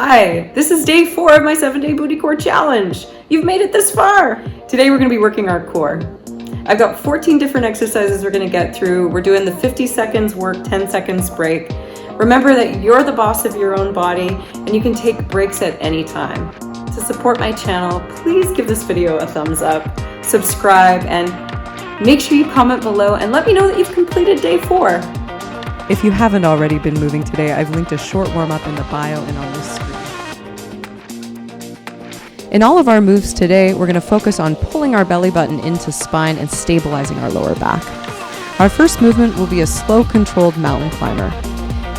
Hi, this is day 4 of my 7-day booty core challenge. You've made it this far. Today we're going to be working our core. I've got 14 different exercises we're going to get through. We're doing the 50 seconds work, 10 seconds break. Remember that you're the boss of your own body and you can take breaks at any time. To support my channel, please give this video a thumbs up, subscribe, and make sure you comment below and let me know that you've completed day 4. If you haven't already been moving today, I've linked a short warm-up in the bio and on the screen. In all of our moves today, we're going to focus on pulling our belly button into spine and stabilizing our lower back. Our first movement will be a slow, controlled mountain climber.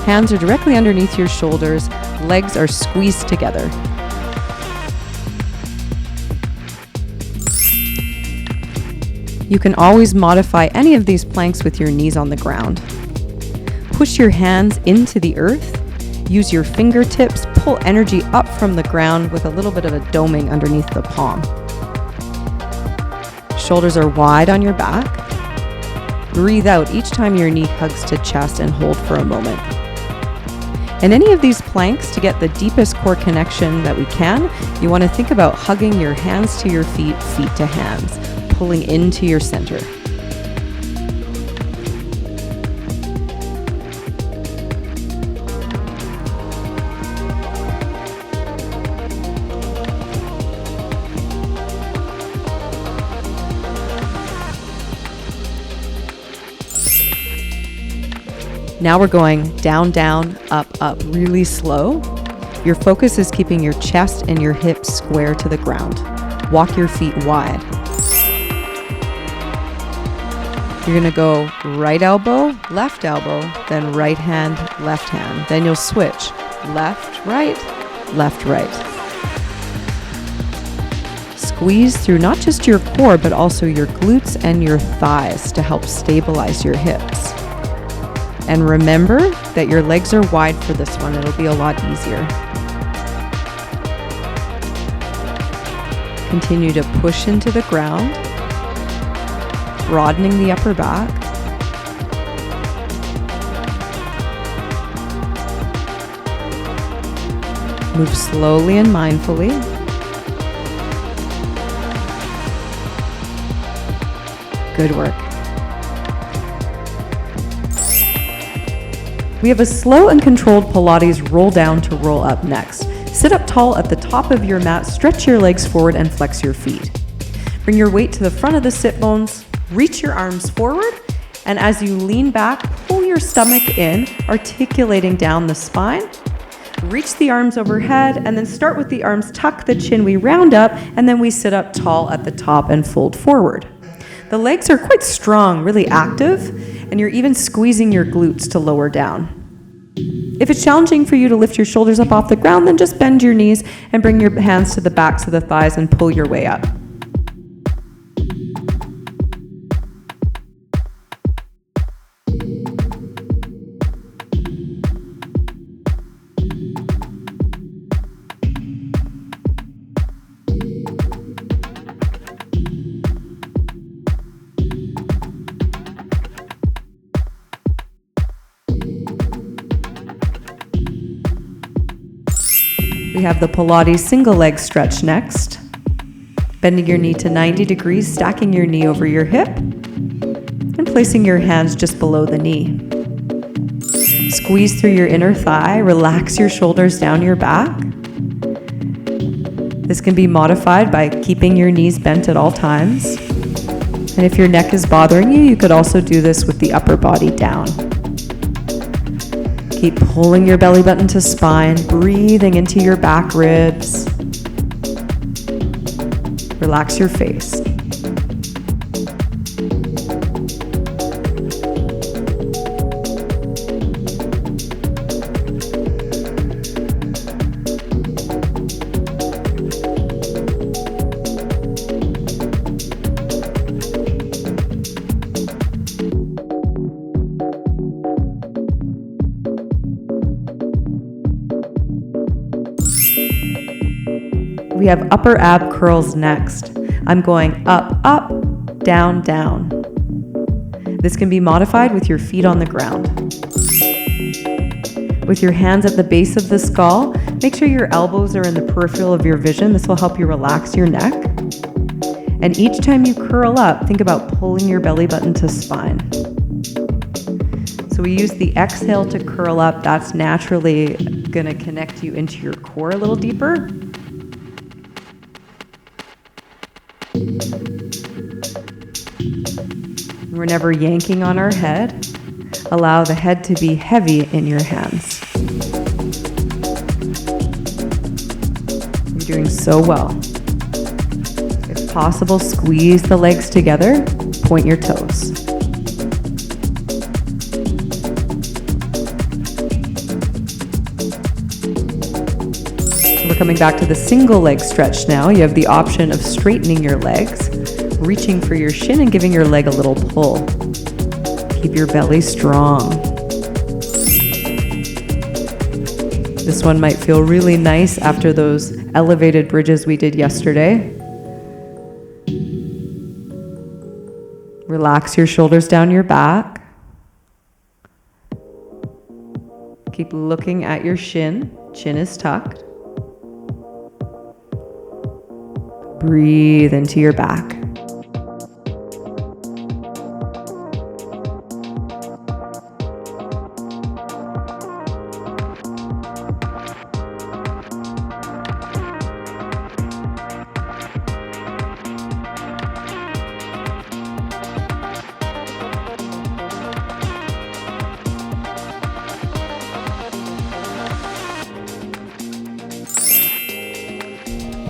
Hands are directly underneath your shoulders, legs are squeezed together. You can always modify any of these planks with your knees on the ground. Push your hands into the earth. Use your fingertips, pull energy up from the ground with a little bit of a doming underneath the palm. Shoulders are wide on your back. Breathe out each time your knee hugs to chest and hold for a moment. In any of these planks, to get the deepest core connection that we can, you want to think about hugging your hands to your feet, feet to hands, pulling into your center. Now we're going down, down, up, up, really slow. Your focus is keeping your chest and your hips square to the ground. Walk your feet wide. You're gonna go right elbow, then right hand, left hand. Then you'll switch left, right, left, right. Squeeze through not just your core, but also your glutes and your thighs to help stabilize your hips. And remember that your legs are wide for this one. It'll be a lot easier. Continue to push into the ground, broadening the upper back. Move slowly and mindfully. Good work. We have a slow and controlled Pilates roll down to roll up next. Sit up tall at the top of your mat, stretch your legs forward and flex your feet. Bring your weight to the front of the sit bones, reach your arms forward, and as you lean back, pull your stomach in, articulating down the spine. Reach the arms overhead and then start with the arms, tuck the chin, we round up, and then we sit up tall at the top and fold forward. The legs are quite strong, really active, and you're even squeezing your glutes to lower down. If it's challenging for you to lift your shoulders up off the ground, then just bend your knees and bring your hands to the backs of the thighs and pull your way up. We have the Pilates single leg stretch next. Bending your knee to 90 degrees, stacking your knee over your hip, and placing your hands just below the knee. Squeeze through your inner thigh, relax your shoulders down your back. This can be modified by keeping your knees bent at all times. And if your neck is bothering you, you could also do this with the upper body down. Keep pulling your belly button to spine, breathing into your back ribs. Relax your face. We have upper ab curls next. I'm going up, up, down, down. This can be modified with your feet on the ground. With your hands at the base of the skull, Make sure your elbows are in the peripheral of your vision. This will help you relax your neck. And each time you curl up, think about pulling your belly button to spine. So we use the exhale to curl up. That's naturally going to connect you into your core a little deeper. We're never yanking on our head. Allow the head to be heavy in your hands. You're doing so well. If possible, squeeze the legs together, point your toes. We're coming back to the single leg stretch now. You have the option of straightening your legs, reaching for your shin and giving your leg a little pull. Keep your belly strong. This one might feel really nice after those elevated bridges we did yesterday. Relax your shoulders down your back. Keep looking at your shin. Chin is tucked. Breathe into your back.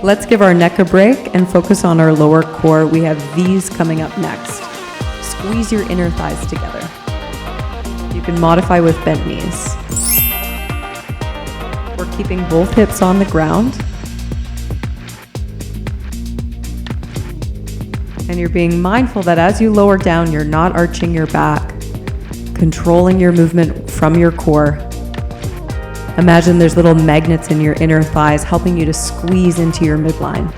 Let's give our neck a break and focus on our lower core. We have V's coming up next. Squeeze your inner thighs together. You can modify with bent knees. We're keeping both hips on the ground. And you're being mindful that as you lower down, you're not arching your back, controlling your movement from your core. Imagine there's little magnets in your inner thighs helping you to squeeze into your midline.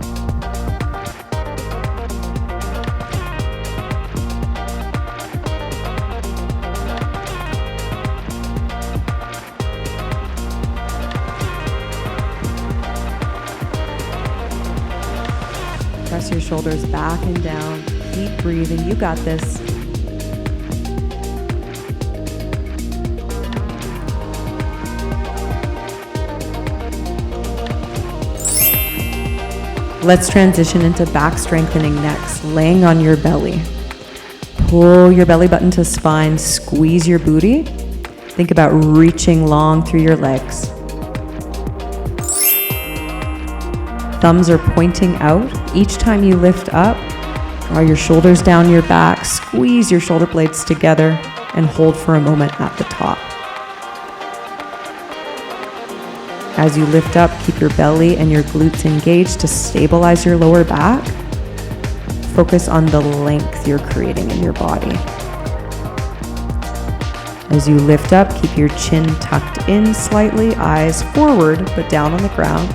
Press your shoulders back and down. Keep breathing. You got this. Let's transition into back strengthening next, laying on your belly. Pull your belly button to spine, squeeze your booty. Think about reaching long through your legs. Thumbs are pointing out. Each time you lift up, draw your shoulders down your back, squeeze your shoulder blades together, and hold for a moment at the top. As you lift up, keep your belly and your glutes engaged to stabilize your lower back. Focus on the length you're creating in your body. As you lift up, keep your chin tucked in slightly, eyes forward but down on the ground.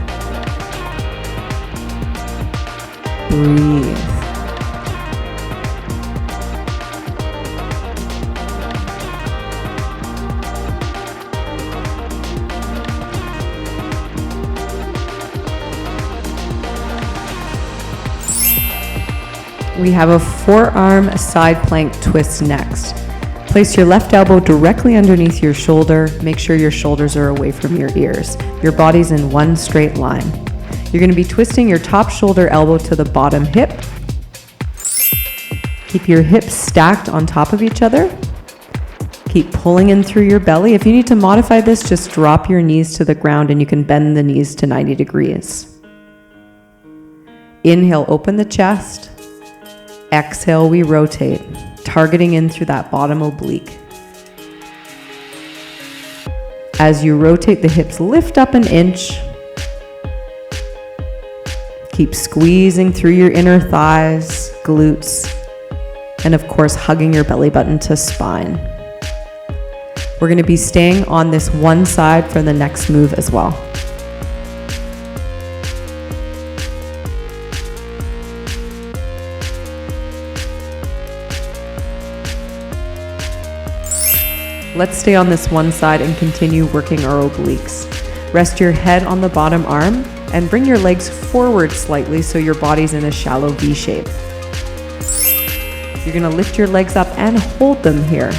Breathe. We have a forearm side plank twist next. Place your left elbow directly underneath your shoulder. Make sure your shoulders are away from your ears. Your body's in one straight line. You're going to be twisting your top shoulder elbow to the bottom hip. Keep your hips stacked on top of each other. Keep pulling in through your belly. If you need to modify this, just drop your knees to the ground and you can bend the knees to 90 degrees. Inhale, open the chest. Exhale, we rotate, targeting in through that bottom oblique. As you rotate, the hips lift up an inch. Keep squeezing through your inner thighs, glutes, and of course, hugging your belly button to spine. We're going to be staying on this one side for the next move as well. Let's stay on this one side and continue working our obliques. Rest your head on the bottom arm and bring your legs forward slightly so your body's in a shallow V shape. You're going to lift your legs up and hold them here.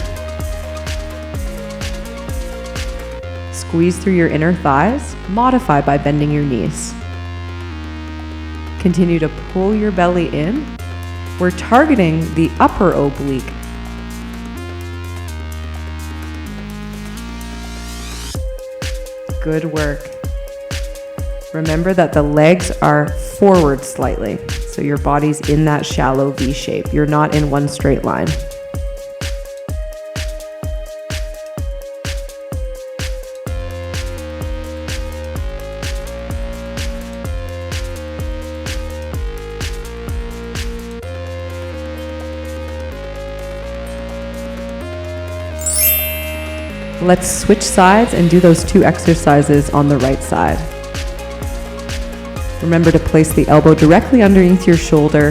Squeeze through your inner thighs, modify by bending your knees. Continue to pull your belly in. We're targeting the upper oblique. Good work. Remember that the legs are forward slightly, so your body's in that shallow V shape. You're not in one straight line. Let's switch sides and do those 2 exercises on the right side. Remember to place the elbow directly underneath your shoulder.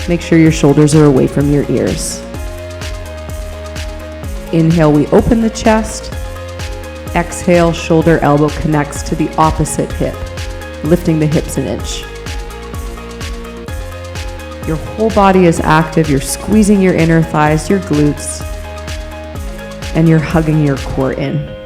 Make sure your shoulders are away from your ears. Inhale, we open the chest. Exhale, shoulder elbow connects to the opposite hip, lifting the hips an inch. Your whole body is active. You're squeezing your inner thighs, your glutes, and you're hugging your core in.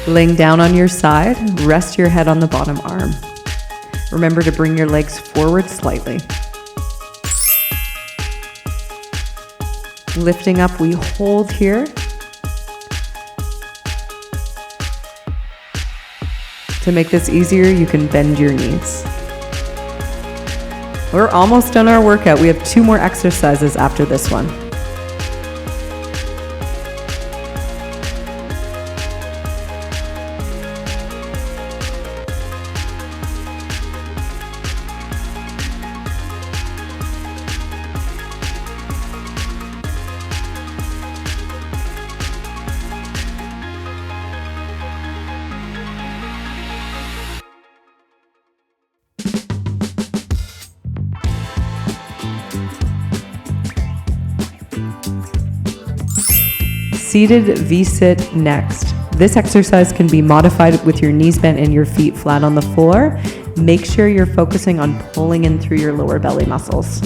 Laying down on your side, rest your head on the bottom arm. Remember to bring your legs forward slightly. Lifting up, we hold here. To make this easier, you can bend your knees. We're almost done our workout. We have 2 more exercises after this one. Seated V-sit next. This exercise can be modified with your knees bent and your feet flat on the floor. Make sure you're focusing on pulling in through your lower belly muscles.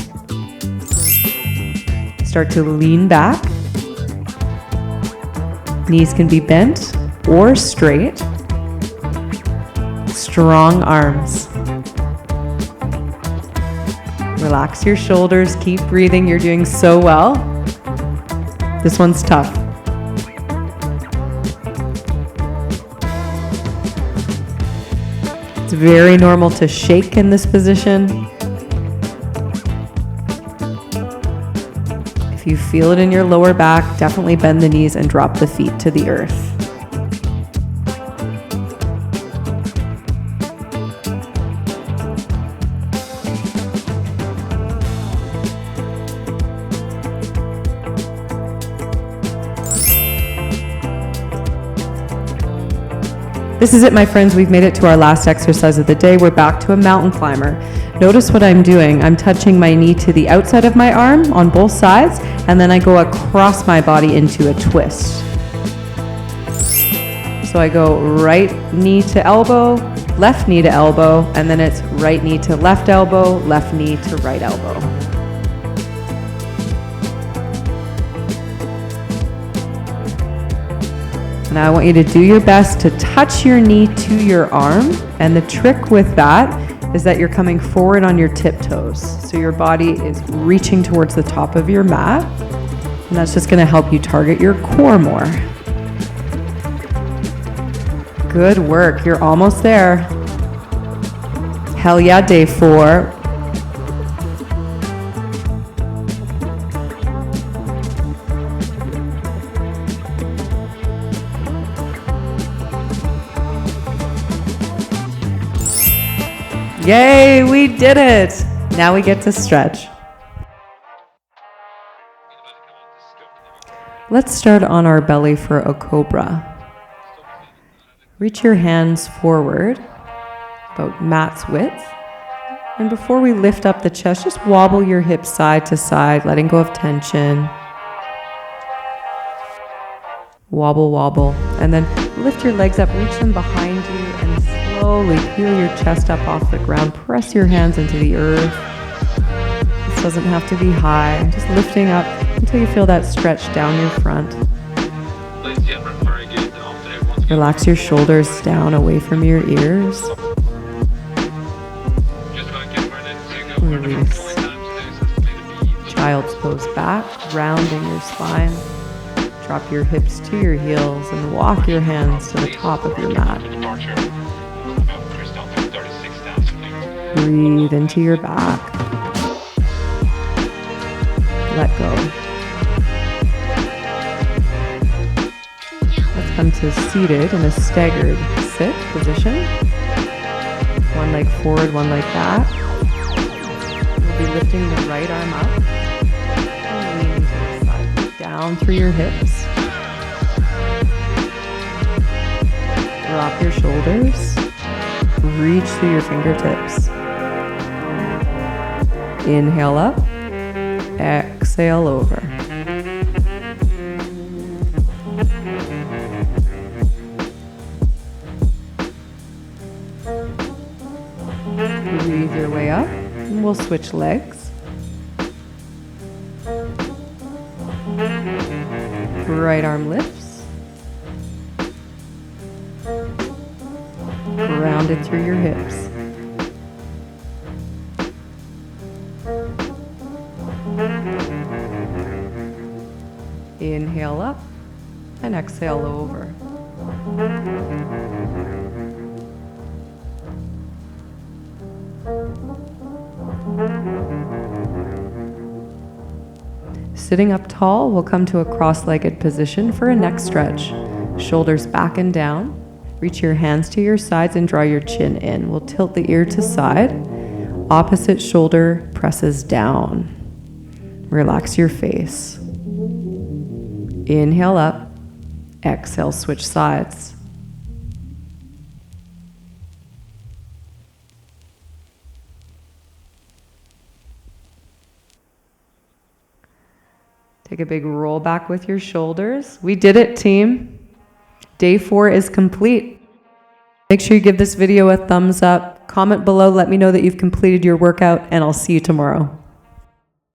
Start to lean back. Knees can be bent or straight. Strong arms. Relax your shoulders, keep breathing. You're doing so well. This one's tough. It's very normal to shake in this position. If you feel it in your lower back, definitely bend the knees and drop the feet to the earth. This is it, my friends. We've made it to our last exercise of the day. We're back to a mountain climber. Notice what I'm doing. I'm touching my knee to the outside of my arm on both sides, and then I go across my body into a twist. So I go right knee to elbow, left knee to elbow, and then it's right knee to left elbow, left knee to right elbow. Now I want you to do your best to touch your knee to your arm, and the trick with that is that you're coming forward on your tiptoes. So your body is reaching towards the top of your mat, and that's just going to help you target your core more. Good work. You're almost there. Hell yeah, day 4. Yay, we did it! Now we get to stretch. Let's start on our belly for a cobra. Reach your hands forward, about mat's width. And before we lift up the chest, just wobble your hips side to side, letting go of tension. Wobble, wobble. And then lift your legs up, reach them behind you, and slowly peel your chest up off the ground. Press your hands into the earth. This doesn't have to be high. Just lifting up until you feel that stretch down your front. Relax your shoulders down away from your ears. Release. Child's pose back, rounding your spine. Drop your hips to your heels and walk your hands to the top of your mat. Breathe into your back. Let go. Let's come to seated in a staggered sit position. One leg forward, one leg back. We'll be lifting the right arm up. And leaning to the side. Down through your hips. Drop your shoulders. Reach through your fingertips. Inhale up. Exhale over. Breathe your way up, and we'll switch legs. Right arm lifts. Ground it through your hips. Inhale up and exhale over. Sitting up tall, we'll come to a cross-legged position for a neck stretch. Shoulders back and down. Reach your hands to your sides and draw your chin in. We'll tilt the ear to side. Opposite shoulder presses down. Relax your face. Inhale up. Exhale, switch sides. Take a big roll back with your shoulders. We did it, team. Day 4 is complete. Make sure you give this video a thumbs up. Comment below, let me know that you've completed your workout, and I'll see you tomorrow.